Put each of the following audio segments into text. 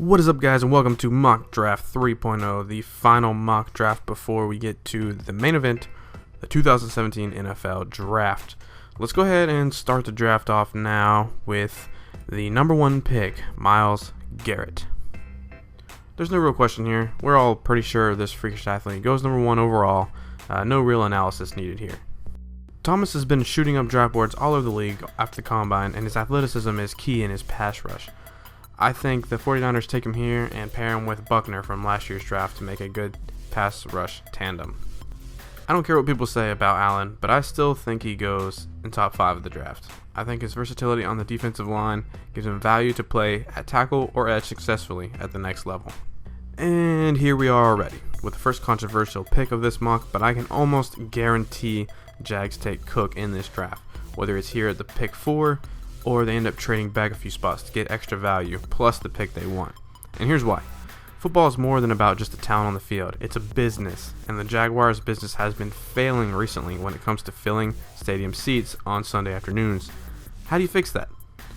What is up, guys, and welcome to Mock Draft 3.0, the final mock draft before we get to the main event, the 2017 NFL Draft. Let's go ahead and start the draft off now with the number 1 pick, Myles Garrett. There's no real question here. We're all pretty sure this freakish athlete goes number 1 overall. No real analysis needed here. Thomas has been shooting up draft boards all over the league after the combine, and his athleticism is key in his pass rush. I think the 49ers take him here and pair him with Buckner from last year's draft to make a good pass rush tandem. I don't care what people say about Allen, but I still think he goes in top 5 of the draft. I think his versatility on the defensive line gives him value to play at tackle or edge successfully at the next level. And here we are already with the first controversial pick of this mock, but I can almost guarantee Jags take Cook in this draft, whether it's here at the pick 4 or they end up trading back a few spots to get extra value plus the pick they want. And here's why. Football is more than about just the talent on the field. It's a business, and the Jaguars' business has been failing recently when it comes to filling stadium seats on Sunday afternoons. How do you fix that?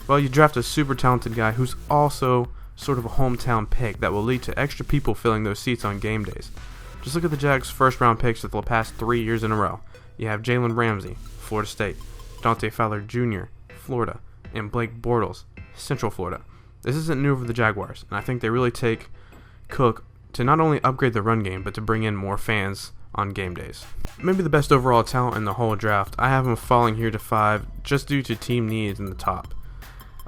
Well, you draft a super talented guy who's also sort of a hometown pick that will lead to extra people filling those seats on game days. Just look at the Jags' first round picks of the past 3 years in a row. You have Jalen Ramsey, Florida State, Dante Fowler Jr., Florida, and Blake Bortles, Central Florida. This isn't new for the Jaguars, and I think they really take Cook to not only upgrade the run game, but to bring in more fans on game days. Maybe the best overall talent in the whole draft. I have him falling here to 5 just due to team needs in the top.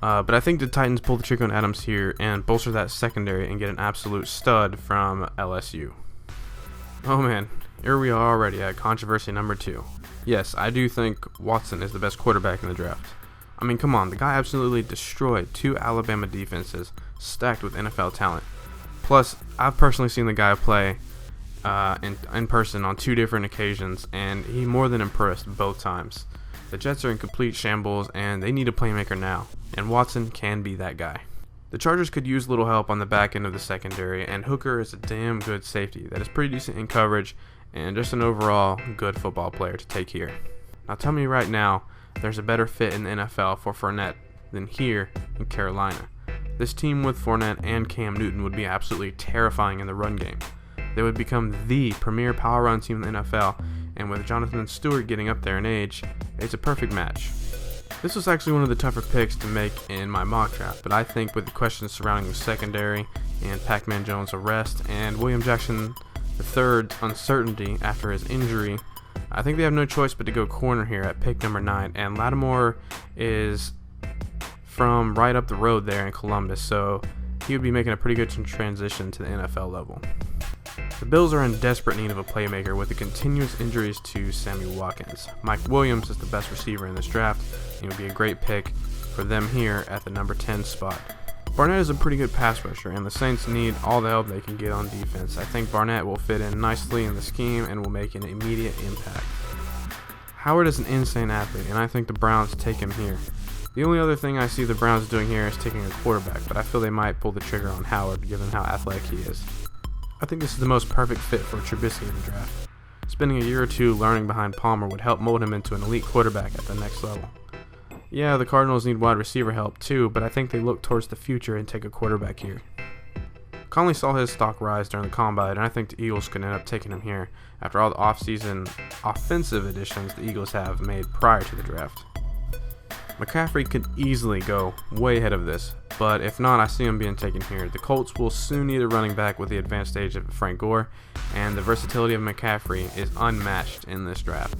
But I think the Titans pull the trigger on Adams here and bolster that secondary and get an absolute stud from LSU. Oh man, here we are already at controversy number 2. Yes, I do think Watson is the best quarterback in the draft. I mean, come on, the guy absolutely destroyed 2 Alabama defenses stacked with NFL talent. Plus, I've personally seen the guy play in person on 2 different occasions, and he more than impressed both times. The Jets are in complete shambles, and they need a playmaker now, and Watson can be that guy. The Chargers could use a little help on the back end of the secondary, and Hooker is a damn good safety that is pretty decent in coverage, and just an overall good football player to take here. Now tell me right now, there's a better fit in the NFL for Fournette than here in Carolina. This team with Fournette and Cam Newton would be absolutely terrifying in the run game. They would become the premier power run team in the NFL, and with Jonathan Stewart getting up there in age, it's a perfect match. This was actually one of the tougher picks to make in my mock draft, but I think with the questions surrounding the secondary and Pac-Man Jones' arrest and William Jackson III's uncertainty after his injury, I think they have no choice but to go corner here at pick number 9, and Lattimore is from right up the road there in Columbus, so he would be making a pretty good transition to the NFL level. The Bills are in desperate need of a playmaker with the continuous injuries to Sammy Watkins. Mike Williams is the best receiver in this draft, and he would be a great pick for them here at the number 10 spot. Barnett is a pretty good pass rusher, and the Saints need all the help they can get on defense. I think Barnett will fit in nicely in the scheme and will make an immediate impact. Howard is an insane athlete, and I think the Browns take him here. The only other thing I see the Browns doing here is taking a quarterback, but I feel they might pull the trigger on Howard given how athletic he is. I think this is the most perfect fit for Trubisky in the draft. Spending a year or 2 learning behind Palmer would help mold him into an elite quarterback at the next level. Yeah, the Cardinals need wide receiver help too, but I think they look towards the future and take a quarterback here. Conley saw his stock rise during the combine, and I think the Eagles could end up taking him here after all the offseason offensive additions the Eagles have made prior to the draft. McCaffrey could easily go way ahead of this, but if not, I see him being taken here. The Colts will soon need a running back with the advanced age of Frank Gore, and the versatility of McCaffrey is unmatched in this draft.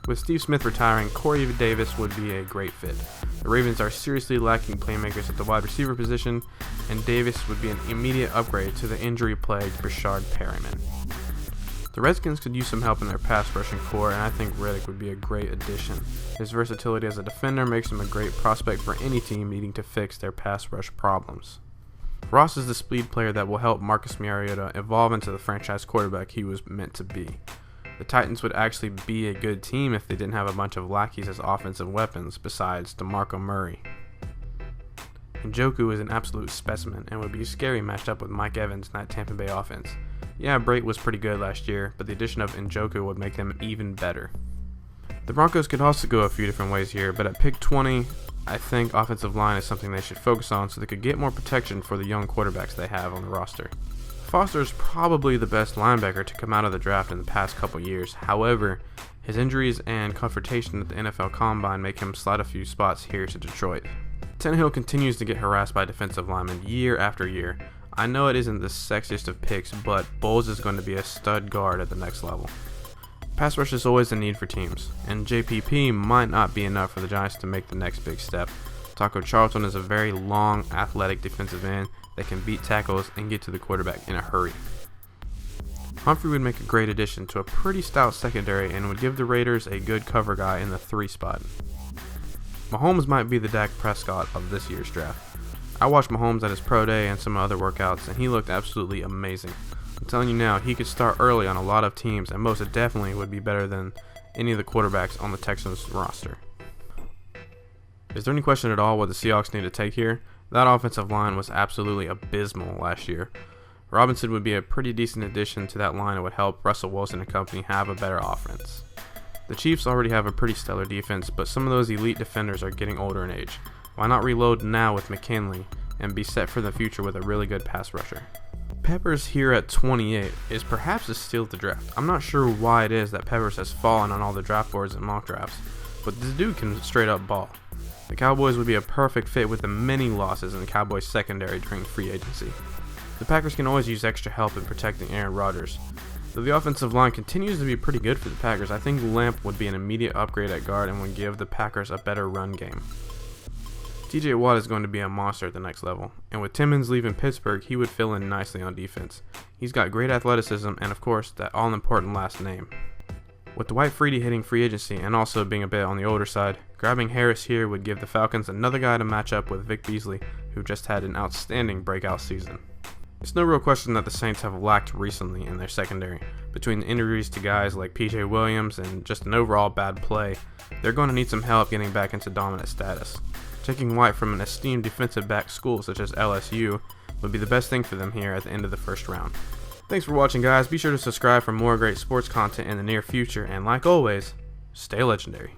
With Steve Smith retiring, Corey Davis would be a great fit. The Ravens are seriously lacking playmakers at the wide receiver position, and Davis would be an immediate upgrade to the injury-plagued Brashard Perryman. The Redskins could use some help in their pass rushing core, and I think Reddick would be a great addition. His versatility as a defender makes him a great prospect for any team needing to fix their pass rush problems. Ross is the speed player that will help Marcus Mariota evolve into the franchise quarterback he was meant to be. The Titans would actually be a good team if they didn't have a bunch of lackeys as offensive weapons besides DeMarco Murray. Njoku is an absolute specimen and would be scary matched up with Mike Evans in that Tampa Bay offense. Yeah, Brate was pretty good last year, but the addition of Njoku would make them even better. The Broncos could also go a few different ways here, but at pick 20, I think offensive line is something they should focus on so they could get more protection for the young quarterbacks they have on the roster. Foster is probably the best linebacker to come out of the draft in the past couple years. However, his injuries and confrontation at the NFL Combine make him slide a few spots here to Detroit. Tannehill continues to get harassed by defensive linemen year after year. I know it isn't the sexiest of picks, but Bowles is going to be a stud guard at the next level. Pass rush is always a need for teams, and JPP might not be enough for the Giants to make the next big step. Taco Charlton is a very long, athletic defensive end that can beat tackles and get to the quarterback in a hurry. Humphrey would make a great addition to a pretty stout secondary and would give the Raiders a good cover guy in the 3 spot. Mahomes might be the Dak Prescott of this year's draft. I watched Mahomes at his pro day and some other workouts, and he looked absolutely amazing. I'm telling you now, he could start early on a lot of teams and most definitely would be better than any of the quarterbacks on the Texans roster. Is there any question at all what the Seahawks need to take here? That offensive line was absolutely abysmal last year. Robinson would be a pretty decent addition to that line and would help Russell Wilson and company have a better offense. The Chiefs already have a pretty stellar defense, but some of those elite defenders are getting older in age. Why not reload now with McKinley and be set for the future with a really good pass rusher? Peppers here at 28 is perhaps a steal of the draft. I'm not sure why it is that Peppers has fallen on all the draft boards and mock drafts, but this dude can straight up ball. The Cowboys would be a perfect fit with the many losses in the Cowboys secondary during free agency. The Packers can always use extra help in protecting Aaron Rodgers. Though the offensive line continues to be pretty good for the Packers, I think Lamp would be an immediate upgrade at guard and would give the Packers a better run game. TJ Watt is going to be a monster at the next level, and with Timmons leaving Pittsburgh, he would fill in nicely on defense. He's got great athleticism and, of course, that all-important last name. With Dwight Freeney hitting free agency and also being a bit on the older side, grabbing Harris here would give the Falcons another guy to match up with Vic Beasley, who just had an outstanding breakout season. It's no real question that the Saints have lacked recently in their secondary. Between the injuries to guys like PJ Williams and just an overall bad play, they're going to need some help getting back into dominant status. Taking White from an esteemed defensive back school such as LSU would be the best thing for them here at the end of the first round. Thanks for watching, guys. Be sure to subscribe for more great sports content in the near future, and like always, stay legendary.